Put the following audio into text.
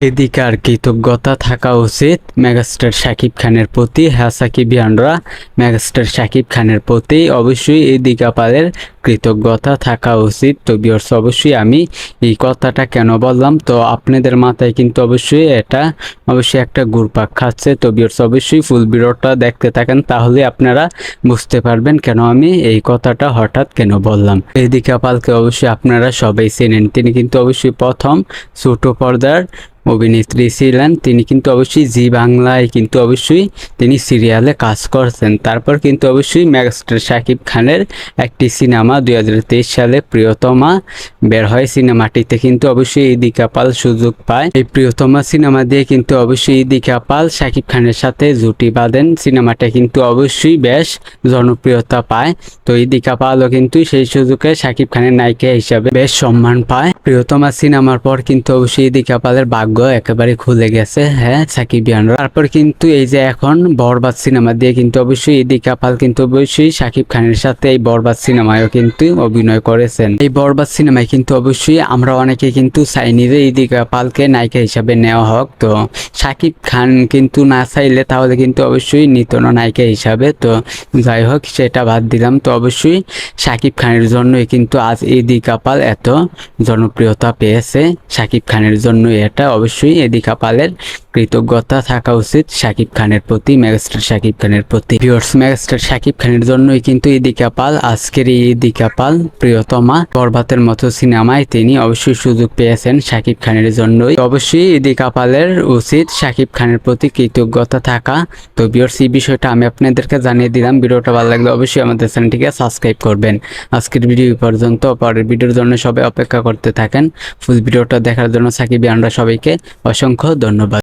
এদিকে আর কৃতজ্ঞতা থাকা উচিত মেগাস্টার শাকিব খানের প্রতি। হ্যাঁ সাকিবিয়ানরা, মেগাস্টার শাকিব খানের প্রতি অবশ্যই এই দিকাপালের কৃতজ্ঞতা থাকা উচিত। তো ভিউয়ার্স, অবশ্যই আমি এই কথাটা কেন বললাম, তো আপনাদের মাথায় কিন্তু অবশ্যই এটা অবশ্যই একটা ঘুরপাক খাচ্ছে। তো ভিউয়ার্স, অবশ্যই ফুল ভিডিওটা দেখতে থাকেন, তাহলে আপনারা বুঝতে পারবেন কেন আমি এই কথাটা হঠাৎ কেন বললাম। এই দিকাপালকে অবশ্যই আপনারা সবাই চেনেন, তিনি কিন্তু অবশ্যই প্রথম ছোট পর্দার অভিনেত্রী ছিলেন। তিনি কিন্তু অবশ্যই জি বাংলায় কিন্তু অবশ্যই তিনি সিরিয়ালে কাজ করছেন। তারপর কিন্তু অবশ্যই মেগাস্টার শাকিব খানের একটি সিনেমা 2023 সালে প্রিয়তমা বের হয়। সিনেমাটিতে কিন্তু অবশ্যই ইদিকা পাল সুযোগ পায়। এই প্রিয়তমা সিনেমা দিয়ে কিন্তু অবশ্যই ইদিকা পাল শাকিব খানের সাথে জুটি বাঁধেন। সিনেমাটা কিন্তু অবশ্যই বেশ জনপ্রিয়তা পায়। তো ইদিকা পালও কিন্তু সেই সুযোগে শাকিব খানের নায়িকা হিসাবে বেশ সম্মান পায়। প্রিয়তমা সিনেমার পর কিন্তু অবশ্যই ইদিকা পালের ভাগ্য একেবারে খুলে গেছে, হ্যাঁ সাকিবিয়ানরা। তারপর কিন্তু এই যে এখন বরবাদ সিনেমা দিয়ে কিন্তু অবশ্যই ইদিকা পাল কিন্তু অবশ্যই শাকিব খানের সাথে এই বরবাদ সিনেমায়ও কিন্তু অভিনয় করেছেন। এই বরবাদ সিনেমায় কিন্তু অবশ্যই আমরা অনেকে কিন্তু চাইনি যে ইদিকা পালকে নায়িকা হিসাবে নেওয়া হোক। তো শাকিব খান কিন্তু না চাইলে তাহলে কিন্তু অবশ্যই নিত না নায়িকা হিসাবে। তো যাই হোক, সেটা বাদ দিলাম। তো অবশ্যই শাকিব খানের জন্যই কিন্তু আজ ইদিকা পাল এত জনপ্রিয়তা পেয়েছে। শাকিব খানের জন্য এটা অবশ্যই ইদিকা পালের কৃতজ্ঞতা থাকা উচিত শাকিব খানের প্রতি, মেগাস্টার শাকিব খানের প্রতি। ভিউয়ার্স, মেগাস্টার শাকিব খানের জন্যই কিন্তু ইদিকা পাল, আজকের এই ইদিকা পাল প্রিয়তমা বরবাদের মতো সিনেমায় তিনি অবশ্যই সুযোগ পেয়েছেন শাকিব খানের জন্যই। অবশ্যই ইদিকা পালের উচিত শাকিব খানের প্রতি কৃতজ্ঞতা থাকা। তো ভিউয়ার্স, এই বিষয়টা আমি আপনাদেরকে জানিয়ে দিলাম। ভিডিওটা ভালো লাগলে অবশ্যই আমাদের চ্যানেলটিকে সাবস্ক্রাইব করবেন। আজকের ভিডিও পর্যন্ত, পরের ভিডিওর জন্য সবাই অপেক্ষা করতে থাকেন। ফুল ভিডিওটা দেখার জন্য সাকিবিয়ানরা সবাইকে অসংখ্য ধন্যবাদ।